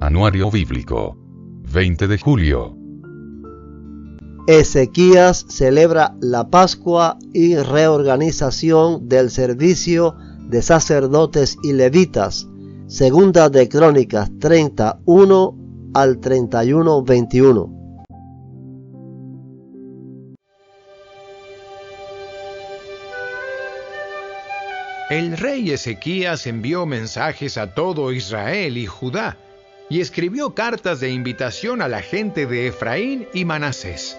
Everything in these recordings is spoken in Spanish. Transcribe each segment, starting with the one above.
Anuario Bíblico. 20 de julio. Ezequías celebra la Pascua y reorganización del servicio de sacerdotes y levitas. Segunda de Crónicas 31 al 31:21. El rey Ezequías envió mensajes a todo Israel y Judá, y escribió cartas de invitación a la gente de Efraín y Manasés.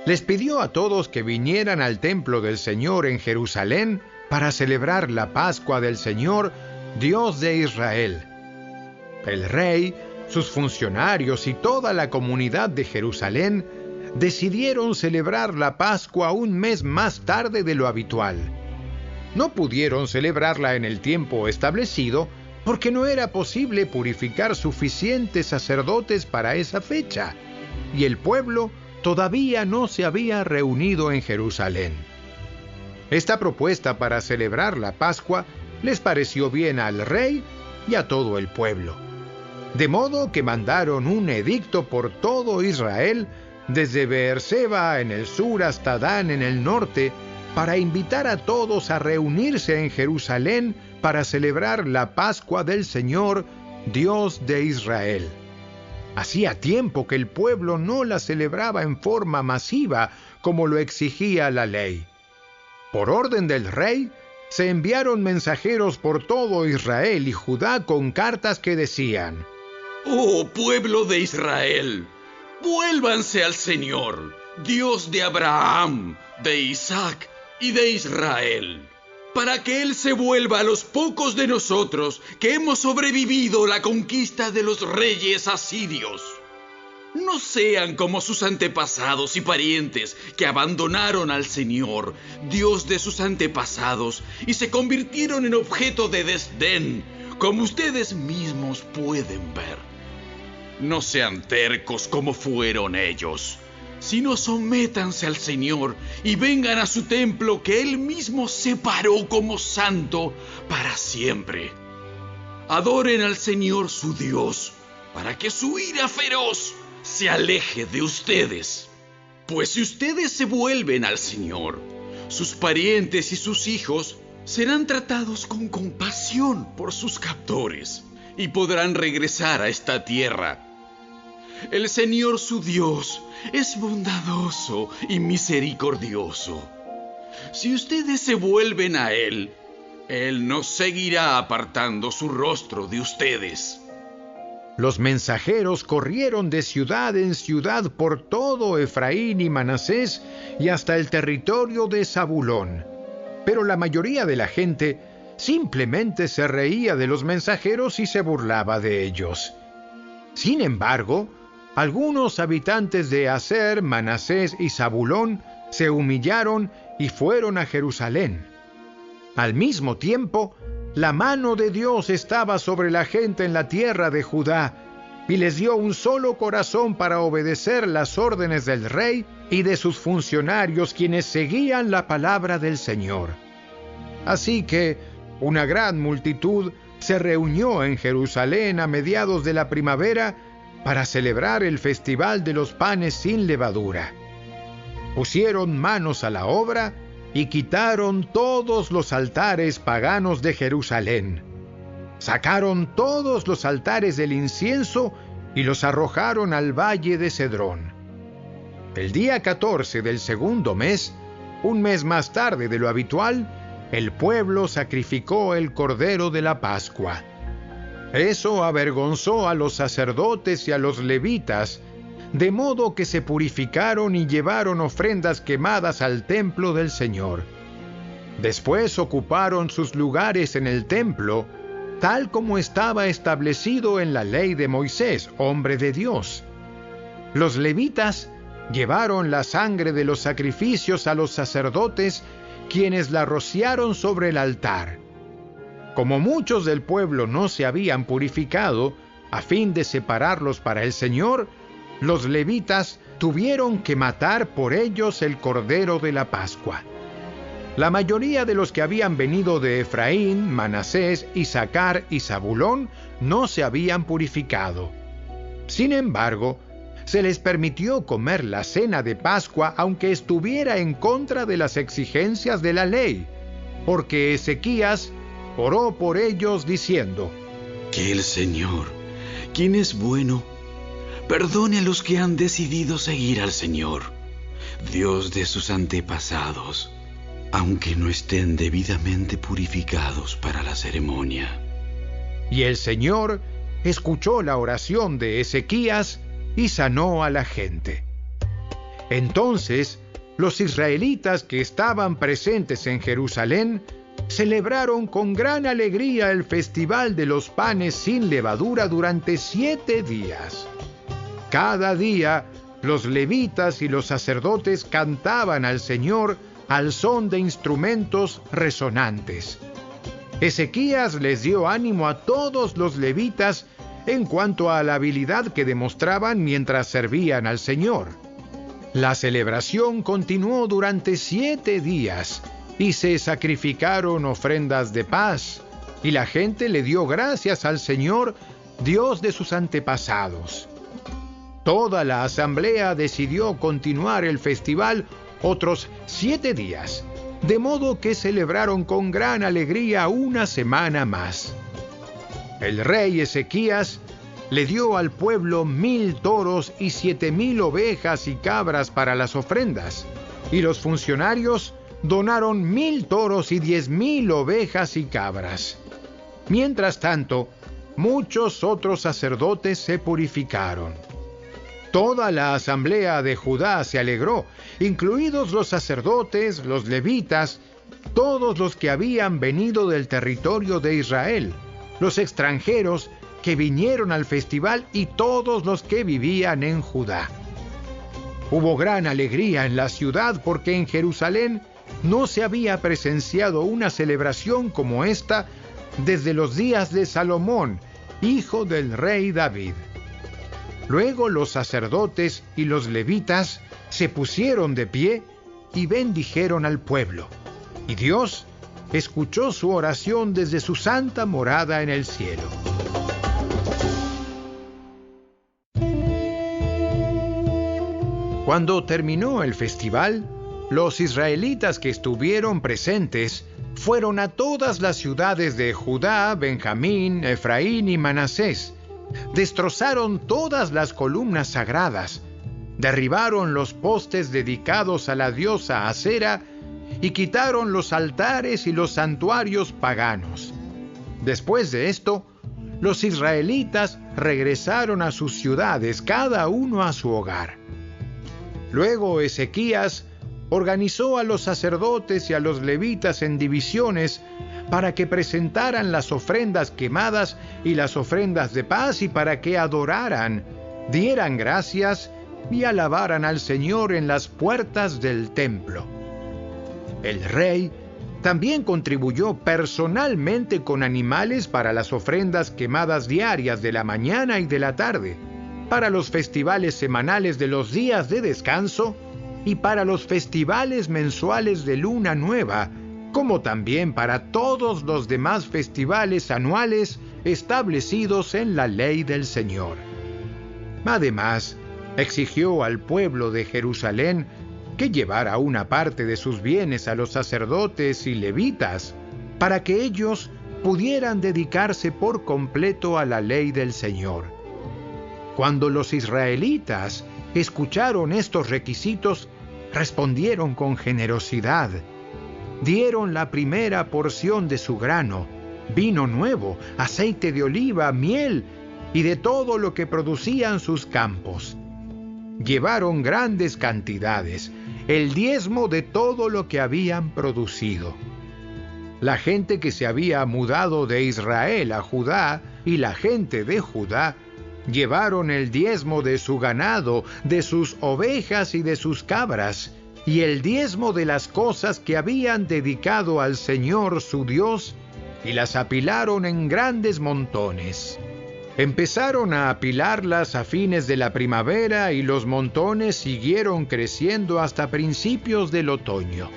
Les pidió a todos que vinieran al templo del Señor en Jerusalén para celebrar la Pascua del Señor, Dios de Israel. El rey, sus funcionarios y toda la comunidad de Jerusalén decidieron celebrar la Pascua un mes más tarde de lo habitual. No pudieron celebrarla en el tiempo establecido porque no era posible purificar suficientes sacerdotes para esa fecha, y el pueblo todavía no se había reunido en Jerusalén. Esta propuesta para celebrar la Pascua les pareció bien al rey y a todo el pueblo, de modo que mandaron un edicto por todo Israel, desde Beerseba en el sur hasta Dan en el norte, para invitar a todos a reunirse en Jerusalén para celebrar la Pascua del Señor, Dios de Israel. Hacía tiempo que el pueblo no la celebraba en forma masiva como lo exigía la ley. Por orden del rey, se enviaron mensajeros por todo Israel y Judá con cartas que decían: ¡Oh pueblo de Israel! ¡Vuélvanse al Señor, Dios de Abraham, de Isaac y de Israel, para que Él se vuelva a los pocos de nosotros que hemos sobrevivido la conquista de los reyes asirios. No sean como sus antepasados y parientes que abandonaron al Señor, Dios de sus antepasados, y se convirtieron en objeto de desdén, como ustedes mismos pueden ver. No sean tercos como fueron ellos, sino sométanse al Señor y vengan a su templo que Él mismo separó como santo para siempre. Adoren al Señor su Dios, para que su ira feroz se aleje de ustedes. Pues si ustedes se vuelven al Señor, sus parientes y sus hijos serán tratados con compasión por sus captores y podrán regresar a esta tierra. El Señor su Dios es bondadoso y misericordioso. Si ustedes se vuelven a Él, Él no seguirá apartando su rostro de ustedes. Los mensajeros corrieron de ciudad en ciudad por todo Efraín y Manasés y hasta el territorio de Zabulón. Pero la mayoría de la gente simplemente se reía de los mensajeros y se burlaba de ellos. Sin embargo, algunos habitantes de Aser, Manasés y Zabulón se humillaron y fueron a Jerusalén. Al mismo tiempo, la mano de Dios estaba sobre la gente en la tierra de Judá y les dio un solo corazón para obedecer las órdenes del rey y de sus funcionarios, quienes seguían la palabra del Señor. Así que una gran multitud se reunió en Jerusalén a mediados de la primavera para celebrar el festival de los panes sin levadura. Pusieron manos a la obra y quitaron todos los altares paganos de Jerusalén. Sacaron todos los altares del incienso y los arrojaron al valle de Cedrón. El día 14 del segundo mes, un mes más tarde de lo habitual, el pueblo sacrificó el cordero de la Pascua. Eso avergonzó a los sacerdotes y a los levitas, de modo que se purificaron y llevaron ofrendas quemadas al templo del Señor. Después ocuparon sus lugares en el templo, tal como estaba establecido en la ley de Moisés, hombre de Dios. Los levitas llevaron la sangre de los sacrificios a los sacerdotes, quienes la rociaron sobre el altar. Como muchos del pueblo no se habían purificado, a fin de separarlos para el Señor, los levitas tuvieron que matar por ellos el cordero de la Pascua. La mayoría de los que habían venido de Efraín, Manasés, Isaacar y Zabulón no se habían purificado. Sin embargo, se les permitió comer la cena de Pascua aunque estuviera en contra de las exigencias de la ley, porque Ezequías oró por ellos diciendo: Que el Señor, quien es bueno, perdone a los que han decidido seguir al Señor, Dios de sus antepasados, aunque no estén debidamente purificados para la ceremonia. Y el Señor escuchó la oración de Ezequías y sanó a la gente. Entonces, los israelitas que estaban presentes en Jerusalén celebraron con gran alegría el festival de los panes sin levadura durante 7 días. Cada día, los levitas y los sacerdotes cantaban al Señor al son de instrumentos resonantes. Ezequías les dio ánimo a todos los levitas en cuanto a la habilidad que demostraban mientras servían al Señor. La celebración continuó durante 7 días y se sacrificaron ofrendas de paz, y la gente le dio gracias al Señor, Dios de sus antepasados. Toda la asamblea decidió continuar el festival otros 7 días, de modo que celebraron con gran alegría una semana más. El rey Ezequías le dio al pueblo 1000 toros y 7000 ovejas y cabras para las ofrendas, y los funcionarios donaron 1000 toros y 10,000 ovejas y cabras. Mientras tanto, muchos otros sacerdotes se purificaron. Toda la asamblea de Judá se alegró, incluidos los sacerdotes, los levitas, todos los que habían venido del territorio de Israel, los extranjeros que vinieron al festival y todos los que vivían en Judá. Hubo gran alegría en la ciudad porque en Jerusalén no se había presenciado una celebración como esta desde los días de Salomón, hijo del rey David. Luego los sacerdotes y los levitas se pusieron de pie y bendijeron al pueblo, y Dios escuchó su oración desde su santa morada en el cielo. Cuando terminó el festival, los israelitas que estuvieron presentes fueron a todas las ciudades de Judá, Benjamín, Efraín y Manasés. Destrozaron todas las columnas sagradas, derribaron los postes dedicados a la diosa Acera y quitaron los altares y los santuarios paganos. Después de esto, los israelitas regresaron a sus ciudades, cada uno a su hogar. Luego Ezequías organizó a los sacerdotes y a los levitas en divisiones para que presentaran las ofrendas quemadas y las ofrendas de paz y para que adoraran, dieran gracias y alabaran al Señor en las puertas del templo. El rey también contribuyó personalmente con animales para las ofrendas quemadas diarias de la mañana y de la tarde, para los festivales semanales de los días de descanso y para los festivales mensuales de luna nueva, como también para todos los demás festivales anuales establecidos en la ley del Señor. Además, exigió al pueblo de Jerusalén que llevara una parte de sus bienes a los sacerdotes y levitas, para que ellos pudieran dedicarse por completo a la ley del Señor. Cuando los israelitas escucharon estos requisitos, respondieron con generosidad. Dieron la primera porción de su grano, vino nuevo, aceite de oliva, miel y de todo lo que producían sus campos. Llevaron grandes cantidades, el diezmo de todo lo que habían producido. La gente que se había mudado de Israel a Judá y la gente de Judá llevaron el diezmo de su ganado, de sus ovejas y de sus cabras, y el diezmo de las cosas que habían dedicado al Señor su Dios, y las apilaron en grandes montones. Empezaron a apilarlas a fines de la primavera y los montones siguieron creciendo hasta principios del otoño.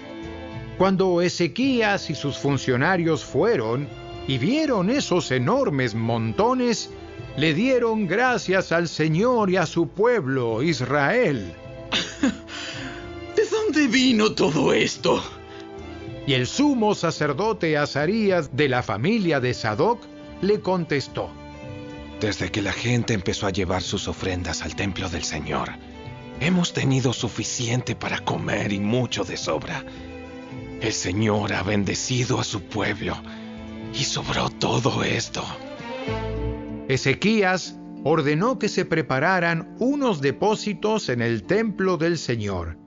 Cuando Ezequías y sus funcionarios fueron y vieron esos enormes montones, le dieron gracias al Señor y a su pueblo, Israel. ¿De dónde vino todo esto? Y el sumo sacerdote Azarías, de la familia de Sadoc, le contestó: Desde que la gente empezó a llevar sus ofrendas al templo del Señor, hemos tenido suficiente para comer y mucho de sobra. El Señor ha bendecido a su pueblo y sobró todo esto. Ezequías ordenó que se prepararan unos depósitos en el templo del Señor.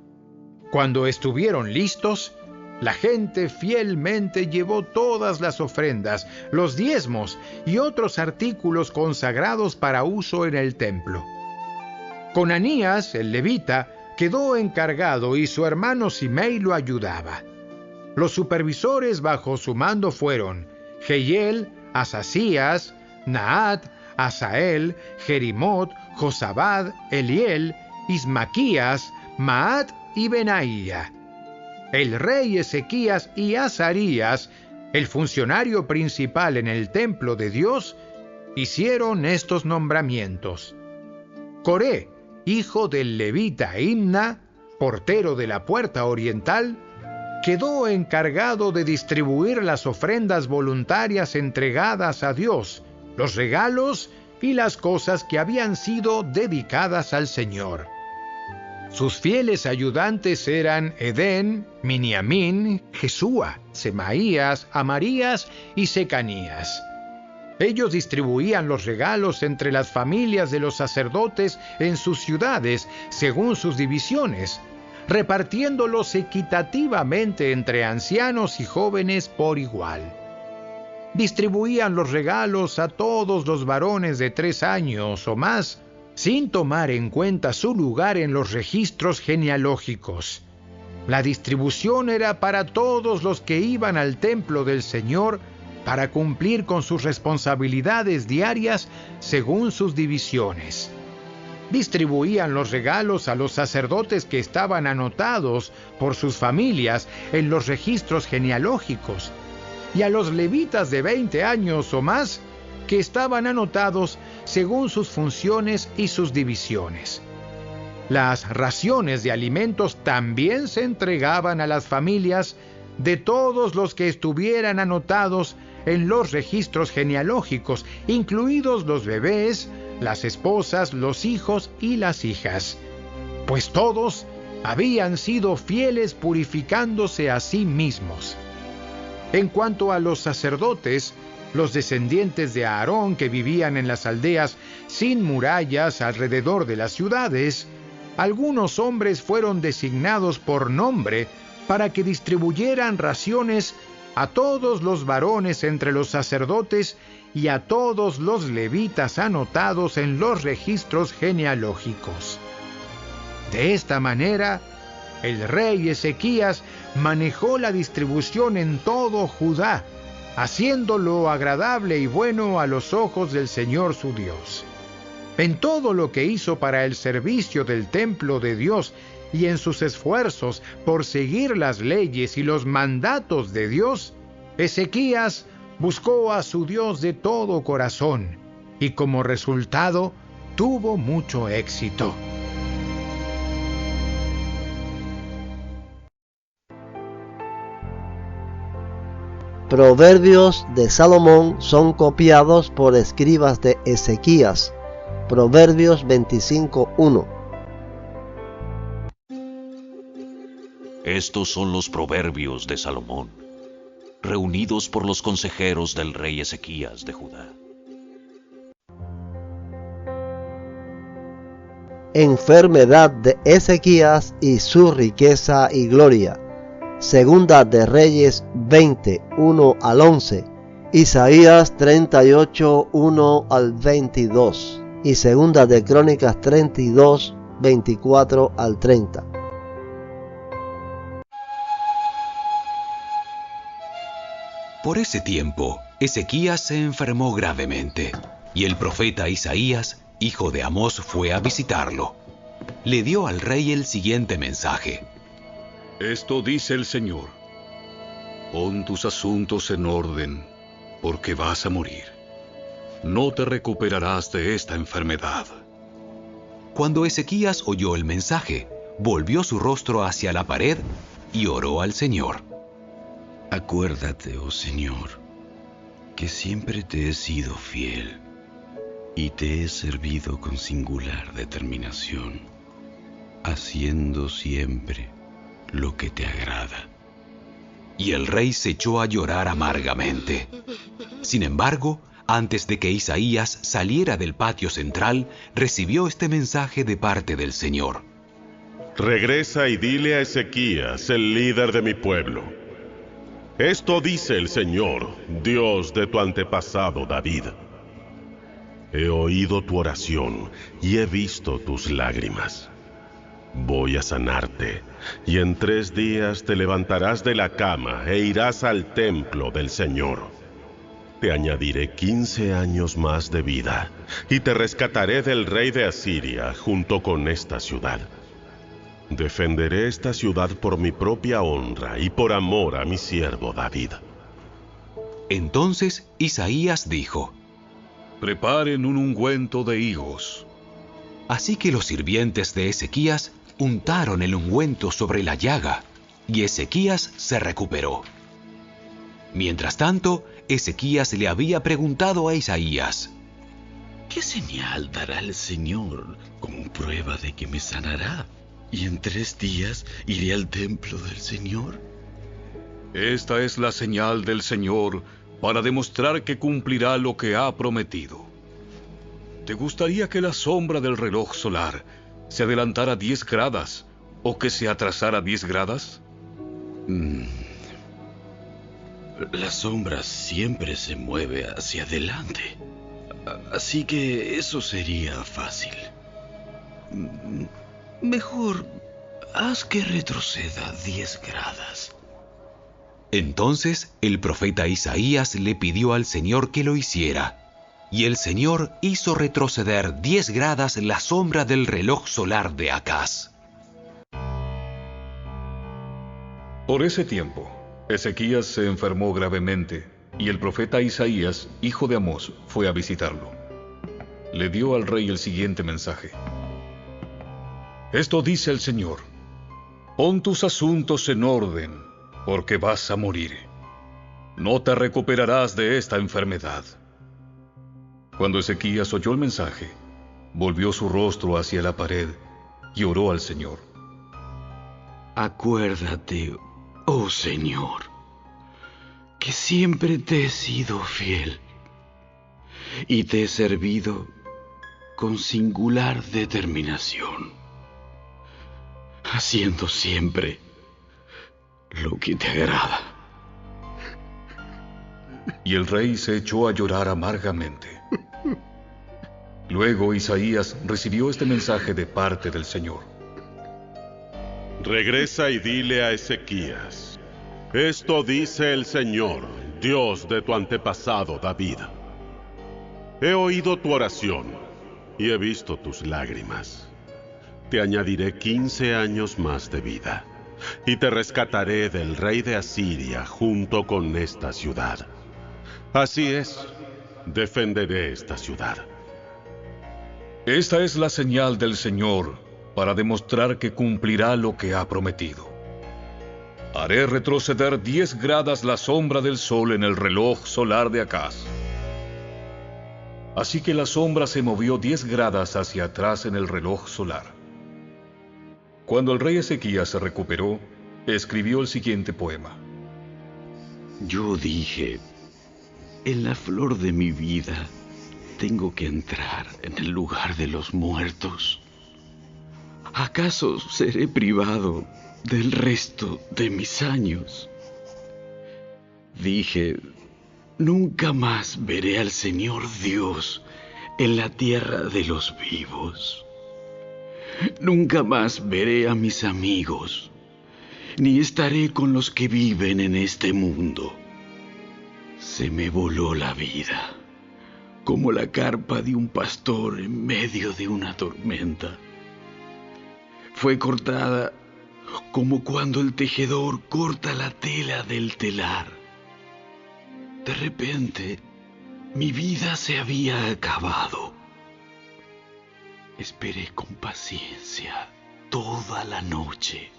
Cuando estuvieron listos, la gente fielmente llevó todas las ofrendas, los diezmos y otros artículos consagrados para uso en el templo. Conanías, el levita, quedó encargado y su hermano Simei lo ayudaba. Los supervisores bajo su mando fueron Jehiel, Asasías, Naat, Asael, Jerimot, Josabad, Eliel, Ismaquías, Maat y Benaía. El rey Ezequías y Azarías, el funcionario principal en el templo de Dios, hicieron estos nombramientos. Coré, hijo del levita Imna, portero de la puerta oriental, quedó encargado de distribuir las ofrendas voluntarias entregadas a Dios, los regalos y las cosas que habían sido dedicadas al Señor. Sus fieles ayudantes eran Edén, Miniamín, Jesúa, Semaías, Amarías y Secanías. Ellos distribuían los regalos entre las familias de los sacerdotes en sus ciudades, según sus divisiones, repartiéndolos equitativamente entre ancianos y jóvenes por igual. Distribuían los regalos a todos los varones de 3 años o más, sin tomar en cuenta su lugar en los registros genealógicos. La distribución era para todos los que iban al templo del Señor para cumplir con sus responsabilidades diarias según sus divisiones. Distribuían los regalos a los sacerdotes que estaban anotados por sus familias en los registros genealógicos y a los levitas de 20 años o más que estaban anotados según sus funciones y sus divisiones. Las raciones de alimentos también se entregaban a las familias de todos los que estuvieran anotados en los registros genealógicos, incluidos los bebés, las esposas, los hijos y las hijas, pues todos habían sido fieles purificándose a sí mismos. En cuanto a los sacerdotes, los descendientes de Aarón que vivían en las aldeas sin murallas alrededor de las ciudades, algunos hombres fueron designados por nombre para que distribuyeran raciones a todos los varones entre los sacerdotes y a todos los levitas anotados en los registros genealógicos. De esta manera, el rey Ezequías manejó la distribución en todo Judá, haciéndolo agradable y bueno a los ojos del Señor su Dios. En todo lo que hizo para el servicio del templo de Dios y en sus esfuerzos por seguir las leyes y los mandatos de Dios, Ezequías buscó a su Dios de todo corazón y como resultado tuvo mucho éxito. Proverbios de Salomón son copiados por escribas de Ezequías. Proverbios 25:1. Estos son los proverbios de Salomón, reunidos por los consejeros del rey Ezequías de Judá. Enfermedad de Ezequías y su riqueza y gloria. Segunda de Reyes 20:1 al 11. Isaías 38:1 al 22. Y segunda de Crónicas 32:24 al 30. Por ese tiempo, Ezequías se enfermó gravemente, y el profeta Isaías, hijo de Amós, fue a visitarlo. Le dio al rey el siguiente mensaje. Esto dice el Señor: Pon tus asuntos en orden, porque vas a morir. No te recuperarás de esta enfermedad. Cuando Ezequías oyó el mensaje, volvió su rostro hacia la pared y oró al Señor. Acuérdate, oh Señor, que siempre te he sido fiel y te he servido con singular determinación, haciendo siempre lo que te agrada. Y el rey se echó a llorar amargamente. Sin embargo, antes de que Isaías saliera del patio central, recibió este mensaje de parte del Señor. Regresa y dile a Ezequías, el líder de mi pueblo: esto dice el Señor, Dios de tu antepasado David. He oído tu oración y he visto tus lágrimas. Voy a sanarte, y en 3 días te levantarás de la cama e irás al templo del Señor. Te añadiré 15 años más de vida, y te rescataré del rey de Asiria junto con esta ciudad. Defenderé esta ciudad por mi propia honra y por amor a mi siervo David. Entonces Isaías dijo: Preparen un ungüento de higos. Así que los sirvientes de Ezequías untaron el ungüento sobre la llaga, y Ezequías se recuperó. Mientras tanto, Ezequías le había preguntado a Isaías: ¿qué señal dará el Señor como prueba de que me sanará? ¿Y en 3 días iré al templo del Señor? Esta es la señal del Señor para demostrar que cumplirá lo que ha prometido. ¿Te gustaría que la sombra del reloj solar se adelantara 10 gradas o que se atrasara 10 gradas? La sombra siempre se mueve hacia adelante, así que eso sería fácil. Mejor haz que retroceda 10 gradas. Entonces el profeta Isaías le pidió al Señor que lo hiciera, y el Señor hizo retroceder 10 gradas la sombra del reloj solar de Acaz. Por ese tiempo, Ezequías se enfermó gravemente, y el profeta Isaías, hijo de Amós, fue a visitarlo. Le dio al rey el siguiente mensaje: Esto dice el Señor: pon tus asuntos en orden, porque vas a morir. No te recuperarás de esta enfermedad. Cuando Ezequías oyó el mensaje, volvió su rostro hacia la pared y oró al Señor. Acuérdate, oh Señor, que siempre te he sido fiel y te he servido con singular determinación, haciendo siempre lo que te agrada. Y el rey se echó a llorar amargamente. Luego Isaías recibió este mensaje de parte del Señor. Regresa y dile a Ezequías: esto dice el Señor, Dios de tu antepasado David. He oído tu oración y he visto tus lágrimas. Te añadiré 15 años más de vida, y te rescataré del rey de Asiria junto con esta ciudad. Así es, defenderé esta ciudad. Esta es la señal del Señor para demostrar que cumplirá lo que ha prometido. Haré retroceder 10 gradas la sombra del sol en el reloj solar de Acaz. Así que la sombra se movió 10 gradas hacia atrás en el reloj solar. Cuando el rey Ezequías se recuperó, escribió el siguiente poema. Yo dije: en la flor de mi vida tengo que entrar en el lugar de los muertos. ¿Acaso seré privado del resto de mis años? Dije: nunca más veré al Señor Dios en la tierra de los vivos. Nunca más veré a mis amigos, ni estaré con los que viven en este mundo. Se me voló la vida, como la carpa de un pastor en medio de una tormenta. Fue cortada como cuando el tejedor corta la tela del telar. De repente, mi vida se había acabado. Esperé con paciencia toda la noche,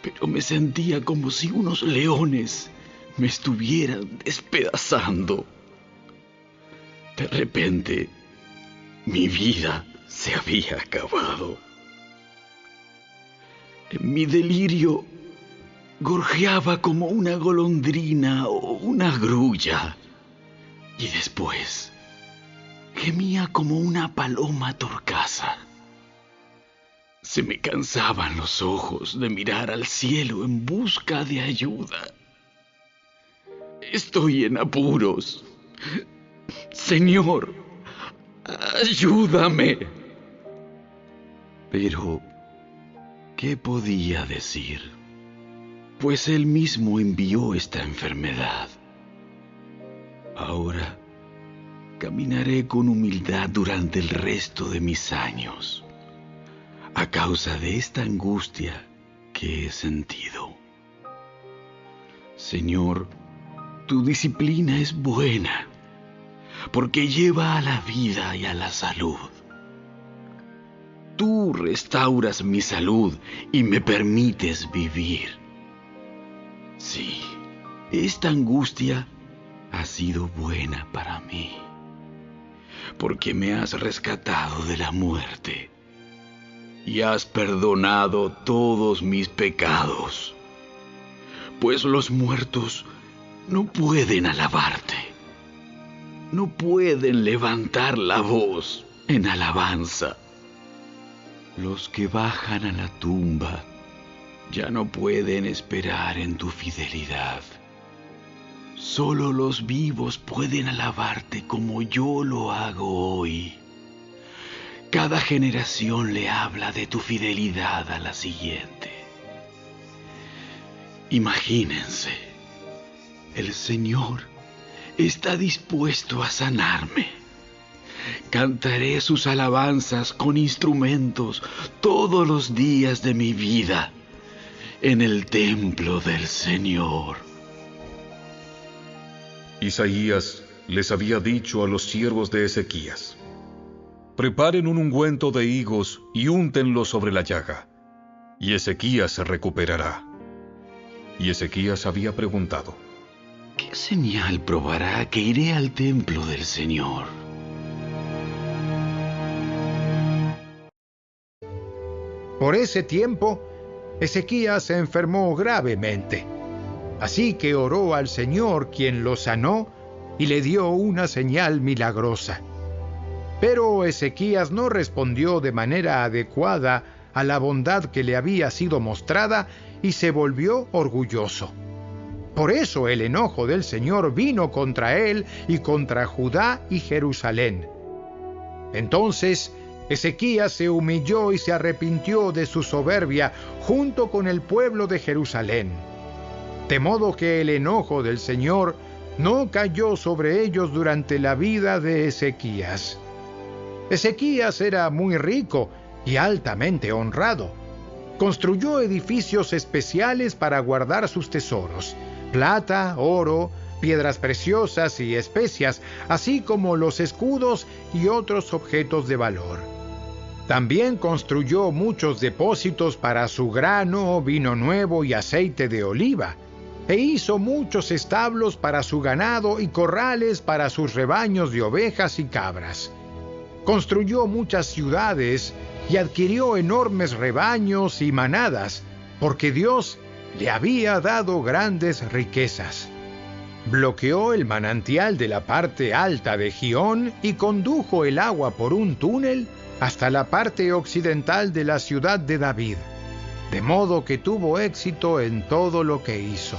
pero me sentía como si unos leones me estuvieran despedazando. De repente, mi vida se había acabado. En mi delirio, gorjeaba como una golondrina o una grulla, y después gemía como una paloma torcaza. Se me cansaban los ojos de mirar al cielo en busca de ayuda. Estoy en apuros. Señor, ayúdame. Pero, ¿qué podía decir? Pues Él mismo envió esta enfermedad. Ahora caminaré con humildad durante el resto de mis años, a causa de esta angustia que he sentido. Señor, tu disciplina es buena, porque lleva a la vida y a la salud. Tú restauras mi salud y me permites vivir. Sí, esta angustia ha sido buena para mí, porque me has rescatado de la muerte y has perdonado todos mis pecados, pues los muertos no pueden alabarte, no pueden levantar la voz en alabanza. Los que bajan a la tumba ya no pueden esperar en tu fidelidad. Solo los vivos pueden alabarte como yo lo hago hoy. Cada generación le habla de tu fidelidad a la siguiente. Imagínense, el Señor está dispuesto a sanarme. Cantaré sus alabanzas con instrumentos todos los días de mi vida en el templo del Señor. Isaías les había dicho a los siervos de Ezequías: preparen un ungüento de higos y úntenlo sobre la llaga, y Ezequías se recuperará. Y Ezequías había preguntado: ¿qué señal probará que iré al templo del Señor? Por ese tiempo, Ezequías se enfermó gravemente. Así que oró al Señor, quien lo sanó, y le dio una señal milagrosa. Pero Ezequías no respondió de manera adecuada a la bondad que le había sido mostrada y se volvió orgulloso. Por eso el enojo del Señor vino contra él y contra Judá y Jerusalén. Entonces Ezequías se humilló y se arrepintió de su soberbia junto con el pueblo de Jerusalén. De modo que el enojo del Señor no cayó sobre ellos durante la vida de Ezequías. Ezequías era muy rico y altamente honrado. Construyó edificios especiales para guardar sus tesoros: plata, oro, piedras preciosas y especias, así como los escudos y otros objetos de valor. También construyó muchos depósitos para su grano, vino nuevo y aceite de oliva, e hizo muchos establos para su ganado y corrales para sus rebaños de ovejas y cabras. Construyó muchas ciudades y adquirió enormes rebaños y manadas, porque Dios le había dado grandes riquezas. Bloqueó el manantial de la parte alta de Gihón y condujo el agua por un túnel hasta la parte occidental de la ciudad de David, de modo que tuvo éxito en todo lo que hizo.